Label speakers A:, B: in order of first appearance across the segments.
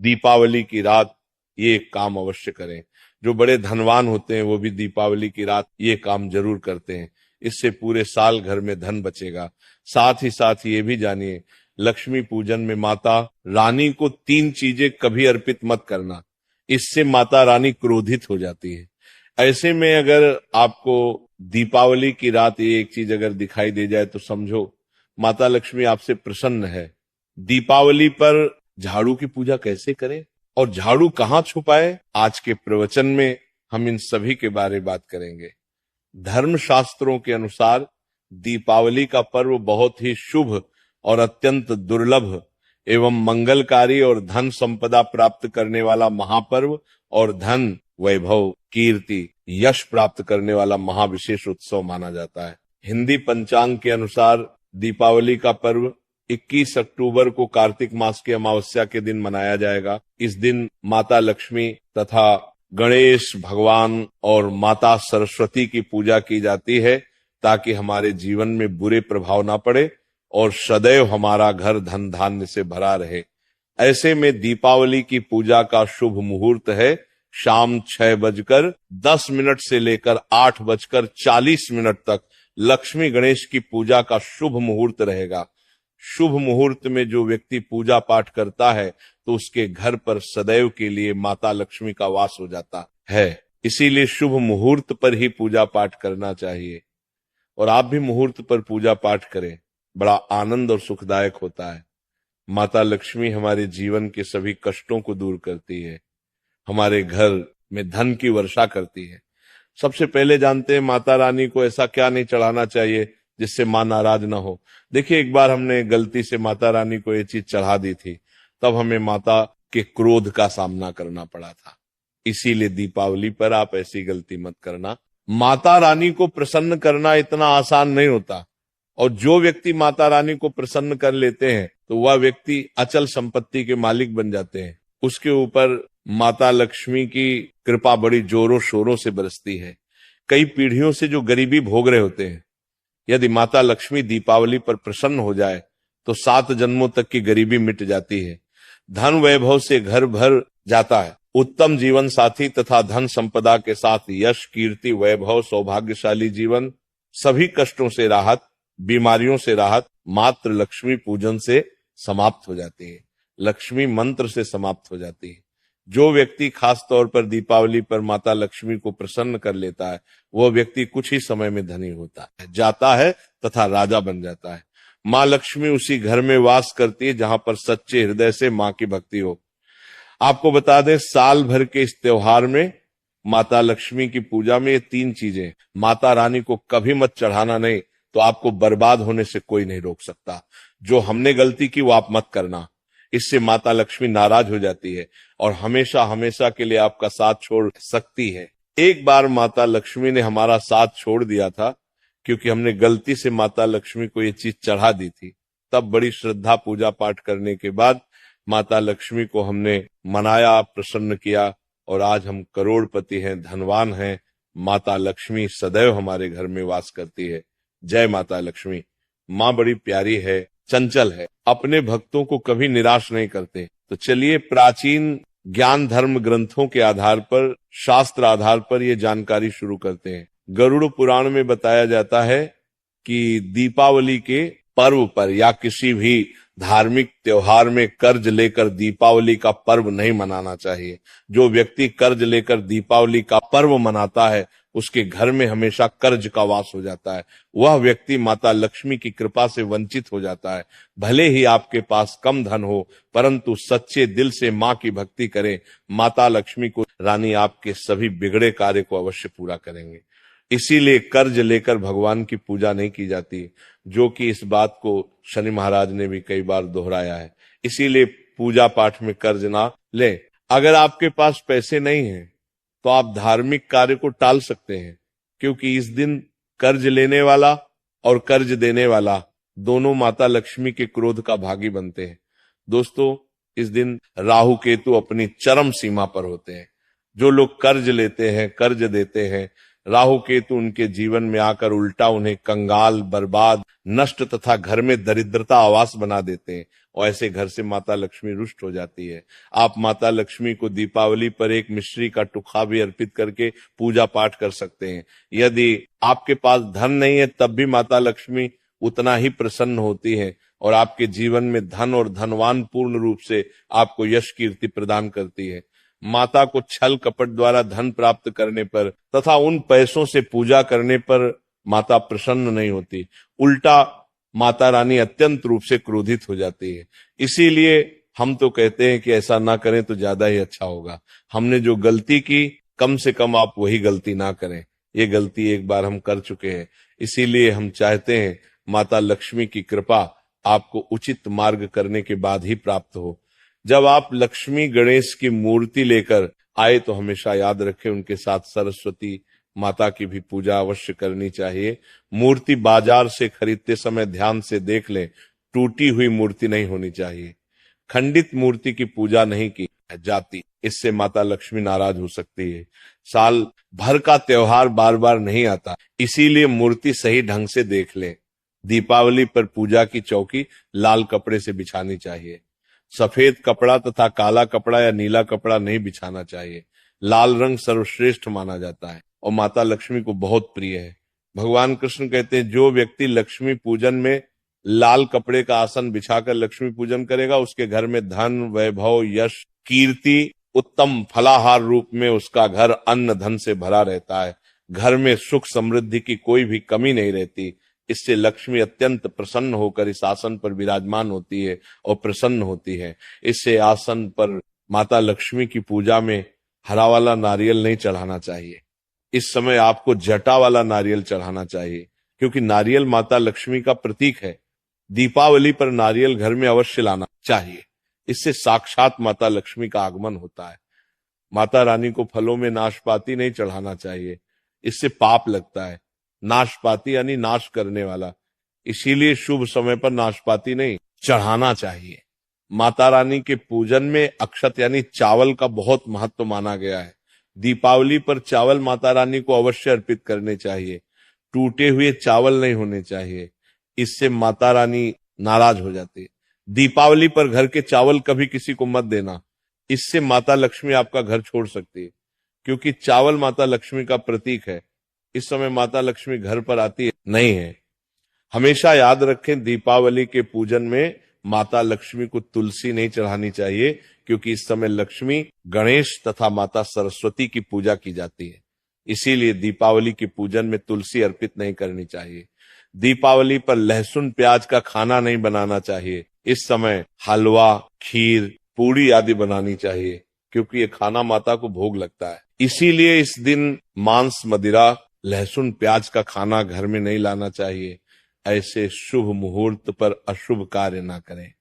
A: दीपावली की रात ये काम अवश्य करें। जो बड़े धनवान होते हैं वो भी दीपावली की रात ये काम जरूर करते हैं। इससे पूरे साल घर में धन बचेगा। साथ ही साथ ये भी जानिए, लक्ष्मी पूजन में माता रानी को 3 चीजें कभी अर्पित मत करना, इससे माता रानी क्रोधित हो जाती है। ऐसे में अगर आपको दीपावली की रात ये एक चीज अगर दिखाई दे जाए तो समझो माता लक्ष्मी आपसे प्रसन्न है। दीपावली पर झाड़ू की पूजा कैसे करें और झाड़ू कहाँ छुपाए, आज के प्रवचन में हम इन सभी के बारे में बात करेंगे। धर्म शास्त्रों के अनुसार दीपावली का पर्व बहुत ही शुभ और अत्यंत दुर्लभ एवं मंगलकारी और धन संपदा प्राप्त करने वाला महापर्व और धन, वैभव, कीर्ति, यश प्राप्त करने वाला महाविशेष उत्सव माना जाता है। हिंदी पंचांग के अनुसार दीपावली का पर्व 21 अक्टूबर को कार्तिक मास की अमावस्या के दिन मनाया जाएगा। इस दिन माता लक्ष्मी तथा गणेश भगवान और माता सरस्वती की पूजा की जाती है ताकि हमारे जीवन में बुरे प्रभाव ना पड़े और सदैव हमारा घर धन धान्य से भरा रहे। ऐसे में दीपावली की पूजा का शुभ मुहूर्त है शाम 6:10 से लेकर 8:40 तक लक्ष्मी गणेश की पूजा का शुभ मुहूर्त रहेगा। शुभ मुहूर्त में जो व्यक्ति पूजा पाठ करता है तो उसके घर पर सदैव के लिए माता लक्ष्मी का वास हो जाता है। इसीलिए शुभ मुहूर्त पर ही पूजा पाठ करना चाहिए और आप भी मुहूर्त पर पूजा पाठ करें, बड़ा आनंद और सुखदायक होता है। माता लक्ष्मी हमारे जीवन के सभी कष्टों को दूर करती है, हमारे घर में धन की वर्षा करती है। सबसे पहले जानते हैं माता रानी को ऐसा क्या नहीं चढ़ाना चाहिए जिससे मां नाराज ना हो। देखिए, एक बार हमने गलती से माता रानी को ये चीज चढ़ा दी थी, तब हमें माता के क्रोध का सामना करना पड़ा था। इसीलिए दीपावली पर आप ऐसी गलती मत करना। माता रानी को प्रसन्न करना इतना आसान नहीं होता और जो व्यक्ति माता रानी को प्रसन्न कर लेते हैं तो वह व्यक्ति अचल संपत्ति के मालिक बन जाते हैं। उसके ऊपर माता लक्ष्मी की कृपा बड़ी जोरों शोरों से बरसती है। कई पीढ़ियों से जो गरीबी भोग रहे होते हैं, यदि माता लक्ष्मी दीपावली पर प्रसन्न हो जाए तो 7 जन्मों तक की गरीबी मिट जाती है। धन वैभव से घर भर जाता है। उत्तम जीवन साथी तथा धन संपदा के साथ यश, कीर्ति, वैभव, सौभाग्यशाली जीवन, सभी कष्टों से राहत, बीमारियों से राहत मात्र लक्ष्मी पूजन से समाप्त हो जाती है, लक्ष्मी मंत्र से समाप्त हो जाती है। जो व्यक्ति खास तौर पर दीपावली पर माता लक्ष्मी को प्रसन्न कर लेता है वह व्यक्ति कुछ ही समय में धनी होता है, जाता है तथा राजा बन जाता है। माँ लक्ष्मी उसी घर में वास करती है जहां पर सच्चे हृदय से माँ की भक्ति हो। आपको बता दें, साल भर के इस त्योहार में माता लक्ष्मी की पूजा में ये 3 चीजें, माता रानी को कभी मत चढ़ाना नहीं तो आपको बर्बाद होने से कोई नहीं रोक सकता। जो हमने गलती की वो आप मत करना, इससे माता लक्ष्मी नाराज हो जाती है और हमेशा हमेशा के लिए आपका साथ छोड़ सकती है। एक बार माता लक्ष्मी ने हमारा साथ छोड़ दिया था क्योंकि हमने गलती से माता लक्ष्मी को ये चीज चढ़ा दी थी। तब बड़ी श्रद्धा पूजा पाठ करने के बाद माता लक्ष्मी को हमने मनाया, प्रसन्न किया और आज हम करोड़पति हैं, धनवान हैं। माता लक्ष्मी सदैव हमारे घर में वास करती है। जय माता लक्ष्मी। माँ बड़ी प्यारी है, चंचल है, अपने भक्तों को कभी निराश नहीं करते। तो चलिए प्राचीन ज्ञान धर्म ग्रंथों के आधार पर, शास्त्र आधार पर ये जानकारी शुरू करते हैं। गरुड़ पुराण में बताया जाता है कि दीपावली के पर्व पर या किसी भी धार्मिक त्योहार में कर्ज लेकर दीपावली का पर्व नहीं मनाना चाहिए। जो व्यक्ति कर्ज लेकर दीपावली का पर्व मनाता है उसके घर में हमेशा कर्ज का वास हो जाता है। वह व्यक्ति माता लक्ष्मी की कृपा से वंचित हो जाता है। भले ही आपके पास कम धन हो परंतु सच्चे दिल से माँ की भक्ति करें, माता लक्ष्मी को रानी आपके सभी बिगड़े कार्य को अवश्य पूरा करेंगे। इसीलिए कर्ज लेकर भगवान की पूजा नहीं की जाती, जो कि इस बात को शनि महाराज ने भी कई बार दोहराया है। इसीलिए पूजा पाठ में कर्ज ना लें। अगर आपके पास पैसे नहीं हैं तो आप धार्मिक कार्य को टाल सकते हैं, क्योंकि इस दिन कर्ज लेने वाला और कर्ज देने वाला दोनों माता लक्ष्मी के क्रोध का भागी बनते हैं। दोस्तों, इस दिन राहु केतु अपनी चरम सीमा पर होते हैं। जो लोग कर्ज लेते हैं, कर्ज देते हैं, राहु केतु उनके जीवन में आकर उल्टा उन्हें कंगाल, बर्बाद, नष्ट तथा घर में दरिद्रता आवास बना देते हैं। और ऐसे घर से माता लक्ष्मी रुष्ट हो जाती है। आप माता लक्ष्मी को दीपावली पर एक मिश्री का टुकड़ा भी अर्पित करके पूजा पाठ कर सकते हैं। यदि आपके पास धन नहीं है तब भी माता लक्ष्मी उतना ही प्रसन्न होती है और आपके जीवन में धन और धनवान पूर्ण रूप से आपको यश कीर्ति प्रदान करती है। माता को छल कपट द्वारा धन प्राप्त करने पर तथा उन पैसों से पूजा करने पर माता प्रसन्न नहीं होती, उल्टा माता रानी अत्यंत रूप से क्रोधित हो जाती है। इसीलिए हम तो कहते हैं कि ऐसा ना करें तो ज्यादा ही अच्छा होगा। हमने जो गलती की कम से कम आप वही गलती ना करें। ये गलती एक बार हम कर चुके हैं, इसीलिए हम चाहते हैं माता लक्ष्मी की कृपा आपको उचित मार्ग करने के बाद ही प्राप्त हो। जब आप लक्ष्मी गणेश की मूर्ति लेकर आए तो हमेशा याद रखें उनके साथ सरस्वती माता की भी पूजा अवश्य करनी चाहिए। मूर्ति बाजार से खरीदते समय ध्यान से देख लें, टूटी हुई मूर्ति नहीं होनी चाहिए। खंडित मूर्ति की पूजा नहीं की जाती, इससे माता लक्ष्मी नाराज हो सकती है। साल भर का त्योहार बार बार नहीं आता, इसीलिए मूर्ति सही ढंग से देख लें। दीपावली पर पूजा की चौकी लाल कपड़े से बिछानी चाहिए। सफेद कपड़ा तथा काला कपड़ा या नीला कपड़ा नहीं बिछाना चाहिए। लाल रंग सर्वश्रेष्ठ माना जाता है और माता लक्ष्मी को बहुत प्रिय है। भगवान कृष्ण कहते हैं जो व्यक्ति लक्ष्मी पूजन में लाल कपड़े का आसन बिछाकर लक्ष्मी पूजन करेगा उसके घर में धन, वैभव, यश, कीर्ति, उत्तम फलाहार रूप में उसका घर अन्न धन से भरा रहता है। घर में सुख समृद्धि की कोई भी कमी नहीं रहती। इससे लक्ष्मी अत्यंत प्रसन्न होकर इस आसन पर विराजमान होती है और प्रसन्न होती है। इससे आसन पर माता लक्ष्मी की पूजा में हरा वाला नारियल नहीं चढ़ाना चाहिए। इस समय आपको जटा वाला नारियल चढ़ाना चाहिए, क्योंकि नारियल माता लक्ष्मी का प्रतीक है। दीपावली पर नारियल घर में अवश्य लाना चाहिए, इससे साक्षात माता लक्ष्मी का आगमन होता है। माता रानी को फलों में नाशपाती नहीं चढ़ाना चाहिए, इससे पाप लगता है। नाशपाती यानी नाश करने वाला, इसीलिए शुभ समय पर नाशपाती नहीं चढ़ाना चाहिए। माता रानी के पूजन में अक्षत यानी चावल का बहुत महत्व माना गया है। दीपावली पर चावल माता रानी को अवश्य अर्पित करने चाहिए। टूटे हुए चावल नहीं होने चाहिए, इससे माता रानी नाराज हो जाती है। दीपावली पर घर के चावल कभी किसी को मत देना, इससे माता लक्ष्मी आपका घर छोड़ सकती है, क्योंकि चावल माता लक्ष्मी का प्रतीक है। इस समय माता लक्ष्मी घर पर आती है नहीं है। हमेशा याद रखें दीपावली के पूजन में माता लक्ष्मी को तुलसी नहीं चढ़ानी चाहिए, क्योंकि इस समय लक्ष्मी, गणेश तथा माता सरस्वती की पूजा की जाती है। इसीलिए दीपावली के पूजन में तुलसी अर्पित नहीं करनी चाहिए। दीपावली पर लहसुन प्याज का खाना नहीं बनाना चाहिए। इस समय हलवा, खीर, पूड़ी आदि बनानी चाहिए, क्योंकि ये खाना माता को भोग लगता है। इसीलिए इस दिन मांस, मदिरा, लहसुन प्याज का खाना घर में नहीं लाना चाहिए। ऐसे शुभ मुहूर्त पर अशुभ कार्य ना करें।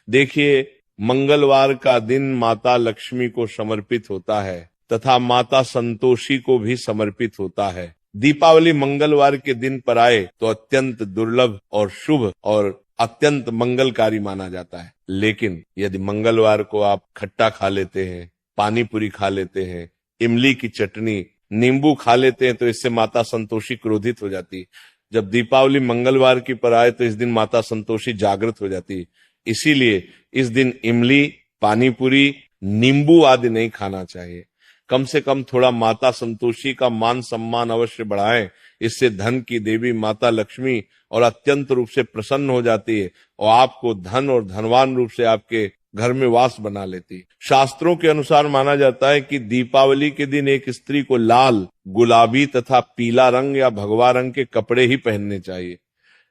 A: देखिए, मंगलवार का दिन माता लक्ष्मी को समर्पित होता है तथा माता संतोषी को भी समर्पित होता है। दीपावली मंगलवार के दिन पर आए तो अत्यंत दुर्लभ और शुभ और अत्यंत मंगलकारी माना जाता है। लेकिन यदि मंगलवार को आप खट्टा खा लेते हैं, पानी पूरी खा लेते हैं, इमली की चटनी, नींबू खा लेते हैं तो इससे माता संतोषी क्रोधित हो जाती है। जब दीपावली मंगलवार की पर आए तो इस दिन माता संतोषी जागृत हो जाती है। इसीलिए इस दिन इमली, पानी पूरी, नींबू आदि नहीं खाना चाहिए। कम से कम थोड़ा माता संतोषी का मान सम्मान अवश्य बढ़ाएं। इससे धन की देवी माता लक्ष्मी और अत्यंत रूप से प्रसन्न हो जाती है और आपको धन और धनवान रूप से आपके घर में वास बना लेती है। शास्त्रों के अनुसार माना जाता है कि दीपावली के दिन एक स्त्री को लाल, गुलाबी तथा पीला रंग या भगवा रंग के कपड़े ही पहनने चाहिए।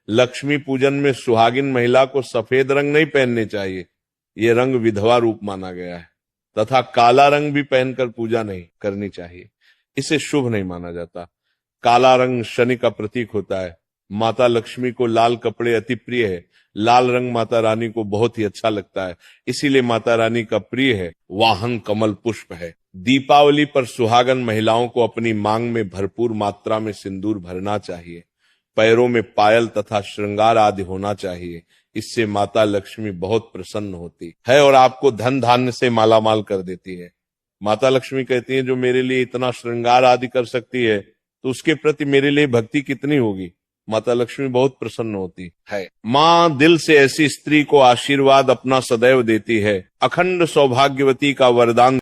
A: लक्ष्मी पूजन में सुहागिन महिला को सफेद रंग नहीं पहनने चाहिए, ये रंग विधवा रूप माना गया है। तथा काला रंग भी पहनकर पूजा नहीं करनी चाहिए, इसे शुभ नहीं माना जाता। काला रंग शनि का प्रतीक होता है। माता लक्ष्मी को लाल कपड़े अति प्रिय है। लाल रंग माता रानी को बहुत ही अच्छा लगता है, इसीलिए माता रानी का प्रिय है वाहन कमल पुष्प है। दीपावली पर सुहागन महिलाओं को अपनी मांग में भरपूर मात्रा में सिंदूर भरना चाहिए। पैरों में पायल तथा श्रृंगार आदि होना चाहिए, इससे माता लक्ष्मी बहुत प्रसन्न होती है और आपको धन धान्य से मालामाल कर देती है। माता लक्ष्मी कहती है जो मेरे लिए इतना श्रृंगार आदि कर सकती है तो उसके प्रति मेरे लिए भक्ति कितनी होगी। माता लक्ष्मी बहुत प्रसन्न होती है। माँ दिल से ऐसी स्त्री को आशीर्वाद अपना सदैव देती है। अखंड सौभाग्यवती का वरदान